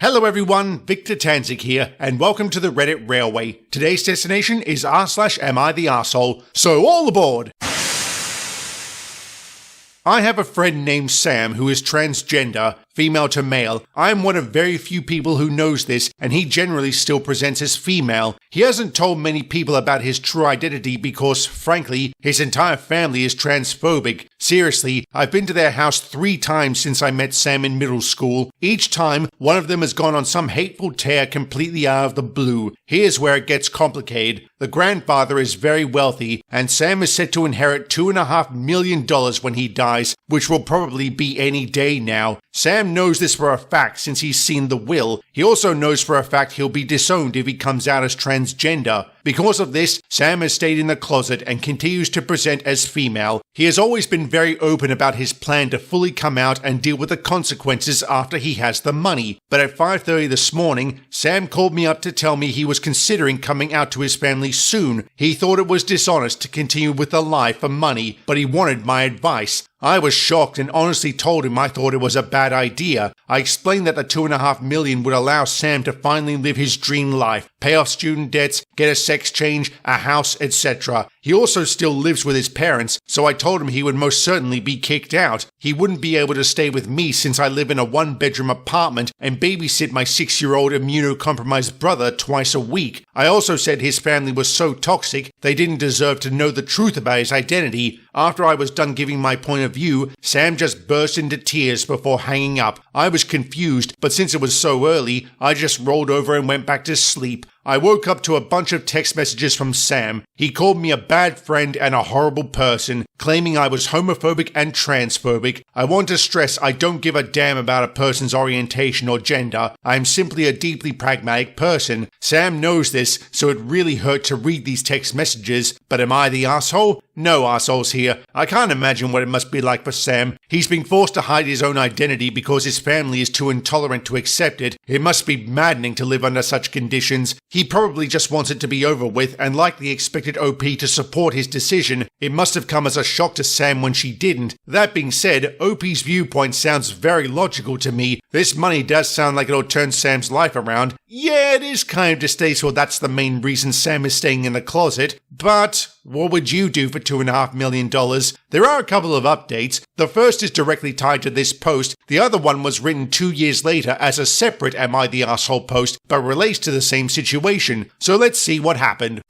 Hello everyone, Victor Tanzik here, and welcome to the Reddit Railway. Today's destination is r/am I the arsehole, so all aboard! I have a friend named Sam who is transgender, female to male. I am one of very few people who knows this, and he generally still presents as female. He hasn't told many people about his true identity because, frankly, his entire family is transphobic. Seriously, I've been to their house 3 times since I met Sam in middle school. Each time, one of them has gone on some hateful tear completely out of the blue. Here's where it gets complicated. The grandfather is very wealthy, and Sam is set to inherit $2.5 million when he dies, which will probably be any day now. Sam knows this for a fact since he's seen the will. He also knows for a fact he'll be disowned if he comes out as transgender. Because of this, Sam has stayed in the closet and continues to present as female. He has always been very open about his plan to fully come out and deal with the consequences after he has the money. But at 5:30 this morning, Sam called me up to tell me he was considering coming out to his family soon. He thought it was dishonest to continue with the lie for money, but he wanted my advice. I was shocked and honestly told him I thought it was a bad idea. I explained that the $2.5 million would allow Sam to finally live his dream life, pay off student debts, get a sex change, a house, etc. He also still lives with his parents, so I told him he would most certainly be kicked out. He wouldn't be able to stay with me since I live in a 1-bedroom apartment and babysit my 6-year-old immunocompromised brother twice a week. I also said his family was so toxic they didn't deserve to know the truth about his identity. After I was done giving my point of view, Sam just burst into tears before hanging up. I was confused, but since it was so early, I just rolled over and went back to sleep. I woke up to a bunch of text messages from Sam. He called me a bad friend and a horrible person, claiming I was homophobic and transphobic. I want to stress I don't give a damn about a person's orientation or gender. I am simply a deeply pragmatic person. Sam knows this, so it really hurt to read these text messages. But am I the asshole? No assholes here. I can't imagine what it must be like for Sam. He's being forced to hide his own identity because his family is too intolerant to accept it. It must be maddening to live under such conditions. He probably just wants it to be over with and likely expected OP to support his decision. It must have come as a shock to Sam when she didn't. That being said, OP's viewpoint sounds very logical to me. This money does sound like it'll turn Sam's life around. Yeah, it is kind of distasteful that's the main reason Sam is staying in the closet. But what would you do for $2.5 million? There are a couple of updates. The first is directly tied to this post. The other one was written 2 years later as a separate Am I the Asshole post, but relates to the same situation. So let's see what happened.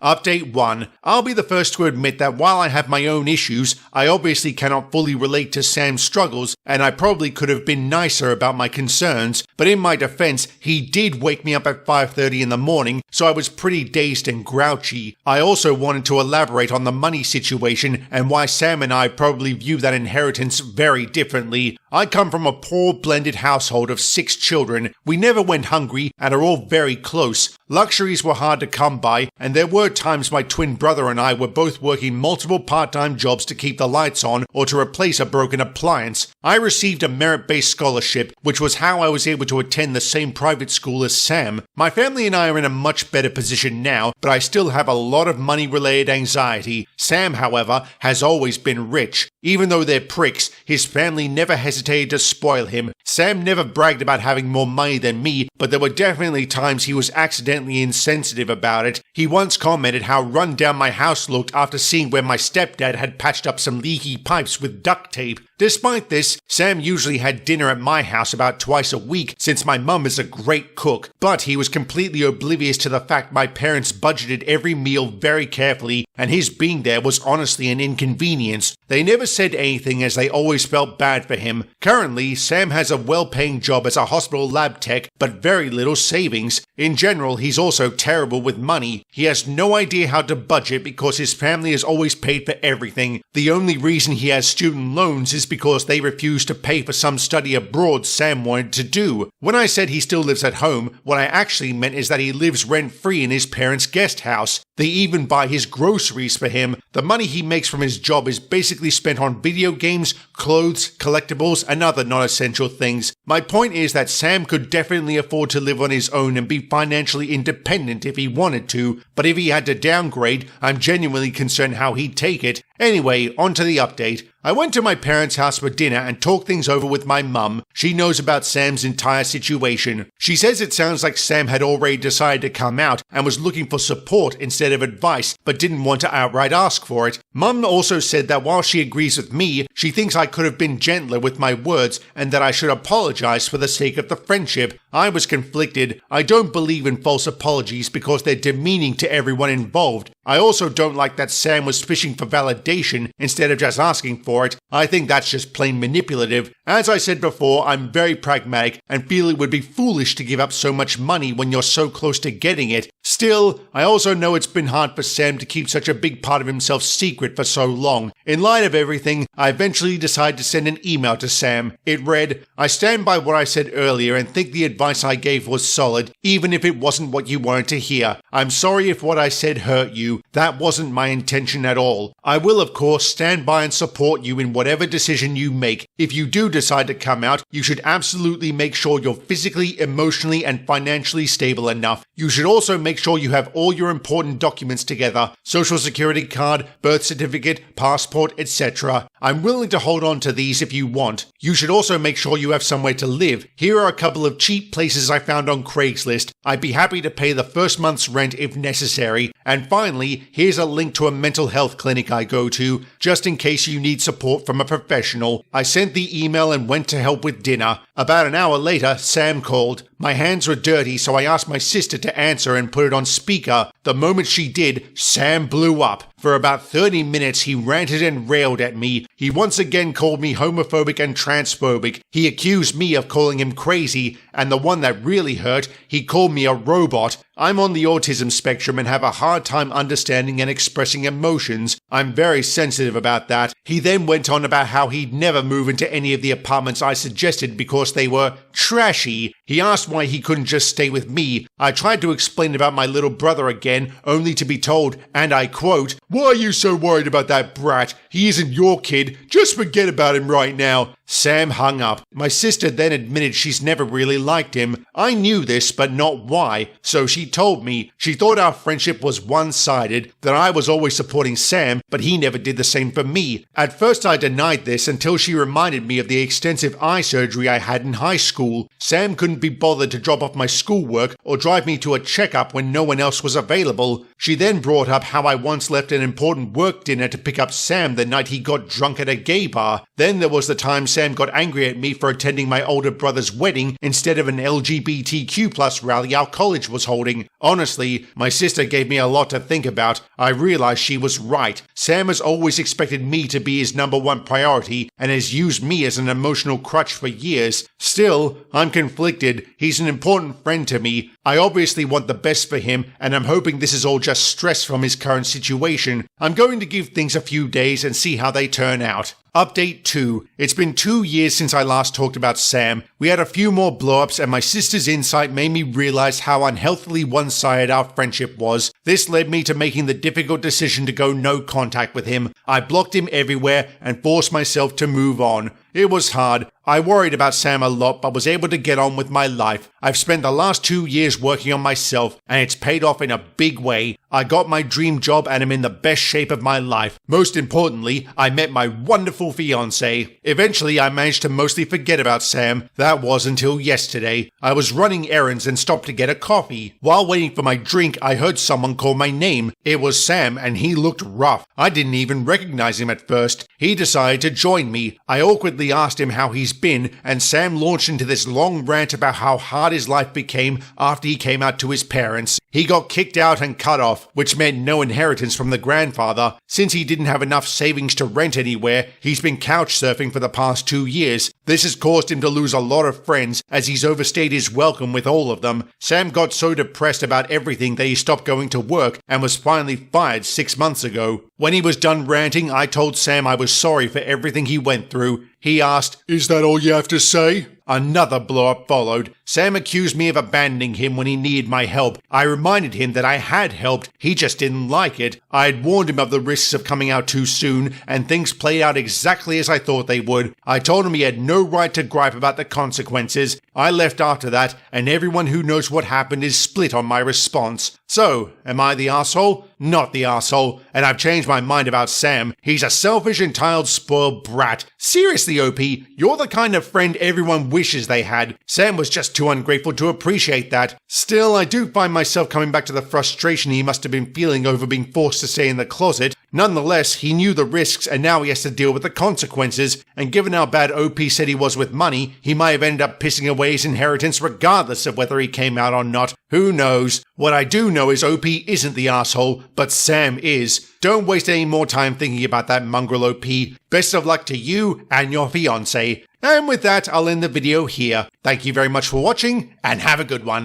Update 1. I'll be the first to admit that while I have my own issues, I obviously cannot fully relate to Sam's struggles, and I probably could have been nicer about my concerns, but in my defense, he did wake me up at 5:30 in the morning, so I was pretty dazed and grouchy. I also wanted to elaborate on the money situation and why Sam and I probably view that inheritance very differently. I come from a poor blended household of 6 children. We never went hungry and are all very close. Luxuries were hard to come by, and there were times my twin brother and I were both working multiple part-time jobs to keep the lights on or to replace a broken appliance. I received a merit-based scholarship, which was how I was able to attend the same private school as Sam. My family and I are in a much better position now, but I still have a lot of money-related anxiety. Sam, however, has always been rich. Even though they're pricks, his family never hesitated to spoil him. Sam never bragged about having more money than me, but there were definitely times he was accidentally insensitive about it. He once commented how run down my house looked after seeing where my stepdad had patched up some leaky pipes with duct tape. Despite this, Sam usually had dinner at my house about twice a week since my mum is a great cook, but he was completely oblivious to the fact my parents budgeted every meal very carefully and his being there was honestly an inconvenience. They never said anything as they always felt bad for him. Currently, Sam has a well-paying job as a hospital lab tech, but very little savings. In general, he's also terrible with money. He has no idea how to budget because his family has always paid for everything. The only reason he has student loans is because they refused to pay for some study abroad Sam wanted to do. When I said he still lives at home, what I actually meant is that he lives rent-free in his parents' guest house. They even buy his groceries for him. The money he makes from his job is basically spent on video games, clothes, collectibles, and other non-essential things. My point is that Sam could definitely afford to live on his own and be financially independent if he wanted to, but if he had to downgrade, I'm genuinely concerned how he'd take it. Anyway, on to the update. I went to my parents' house for dinner and talked things over with my mum. She knows about Sam's entire situation. She says it sounds like Sam had already decided to come out and was looking for support instead of advice, but didn't want to outright ask for it. Mum also said that while she agrees with me, she thinks I could have been gentler with my words and that I should apologize for the sake of the friendship. I was conflicted. I don't believe in false apologies because they're demeaning to everyone involved. I also don't like that Sam was fishing for validation instead of just asking for it. I think that's just plain manipulative. As I said before, I'm very pragmatic and feel it would be foolish to give up so much money when you're so close to getting it. Still, I also know it's been hard for Sam to keep such a big part of himself secret for so long. In light of everything, I eventually decided to send an email to Sam. It read, "I stand by what I said earlier and think the advice I gave was solid, even if it wasn't what you wanted to hear. I'm sorry if what I said hurt you. That wasn't my intention at all. I will, of course, stand by and support you in whatever decision you make. If you do decide to come out, you should absolutely make sure you're physically, emotionally, and financially stable enough. You should also make sure you have all your important documents together, social security card, birth certificate, passport, etc. I'm willing to hold on to these if you want. You should also make sure you have somewhere to live. Here are a couple of cheap places I found on Craigslist. I'd be happy to pay the first month's rent if necessary. And finally, here's a link to a mental health clinic I go to, just in case you need support from a professional." I sent the email and went to help with dinner. About an hour later, Sam called. My hands were dirty, so I asked my sister to answer and put it on speaker. The moment she did, Sam blew up. For about 30 minutes, he ranted and railed at me. He once again called me homophobic and transphobic. He accused me of calling him crazy, and the one that really hurt, he called me a robot. I'm on the autism spectrum and have a hard time understanding and expressing emotions. I'm very sensitive about that. He then went on about how he'd never move into any of the apartments I suggested because they were trashy. He asked why he couldn't just stay with me. I tried to explain about my little brother again, only to be told, and I quote, "Why are you so worried about that brat? He isn't your kid. Just forget about him right now." Sam hung up. My sister then admitted she's never really liked him. I knew this, but not why, so she told me. She thought our friendship was one-sided, that I was always supporting Sam, but he never did the same for me. At first I denied this until she reminded me of the extensive eye surgery I had in high school. Sam couldn't be bothered to drop off my schoolwork or drive me to a checkup when no one else was available. She then brought up how I once left an important work dinner to pick up Sam the night he got drunk at a gay bar. Then there was the time Sam got angry at me for attending my older brother's wedding instead of an LGBTQ+ rally our college was holding. Honestly, my sister gave me a lot to think about. I realized she was right. Sam has always expected me to be his number one priority and has used me as an emotional crutch for years. Still, I'm conflicted. He's an important friend to me. I obviously want the best for him, and I'm hoping this is all just stress from his current situation. I'm going to give things a few days and see how they turn out. Update 2. It's been 2 years since I last talked about Sam. We had a few more blow-ups and my sister's insight made me realize how unhealthily one-sided our friendship was. This led me to making the difficult decision to go no contact with him. I blocked him everywhere and forced myself to move on. It was hard. I worried about Sam a lot, but was able to get on with my life. I've spent the last 2 years working on myself, and it's paid off in a big way. I got my dream job and am in the best shape of my life. Most importantly, I met my wonderful fiancé. Eventually, I managed to mostly forget about Sam. That was until yesterday. I was running errands and stopped to get a coffee. While waiting for my drink, I heard someone call my name. It was Sam, and he looked rough. I didn't even recognize him at first. He decided to join me. I awkwardly asked him how he's been, and Sam launched into this long rant about how hard his life became after he came out to his parents. He got kicked out and cut off, which meant no inheritance from the grandfather. Since he didn't have enough savings to rent anywhere, he's been couch surfing for the past 2 years. This has caused him to lose a lot of friends, as he's overstayed his welcome with all of them. Sam got so depressed about everything that he stopped going to work and was finally fired 6 months ago. When he was done ranting, I told Sam I was sorry for everything he went through. He asked, "Is that all you have to say?" Another blow-up followed. Sam accused me of abandoning him when he needed my help. I reminded him that I had helped, he just didn't like it. I had warned him of the risks of coming out too soon, and things played out exactly as I thought they would. I told him he had no right to gripe about the consequences. I left after that, and everyone who knows what happened is split on my response. So, am I the asshole? not the asshole. And I've changed my mind about Sam. He's a selfish, entitled, spoiled brat. Seriously, OP, you're the kind of friend everyone wishes they had. Sam was just too ungrateful to appreciate that. Still, I do find myself coming back to the frustration he must have been feeling over being forced to stay in the closet. Nonetheless, he knew the risks and now he has to deal with the consequences, and given how bad OP said he was with money, he might have ended up pissing away his inheritance regardless of whether he came out or not. Who knows? What I do know is OP isn't the asshole, but Sam is. Don't waste any more time thinking about that mongrel, OP. Best of luck to you and your fiancé. And with that, I'll end the video here. Thank you very much for watching, and have a good one.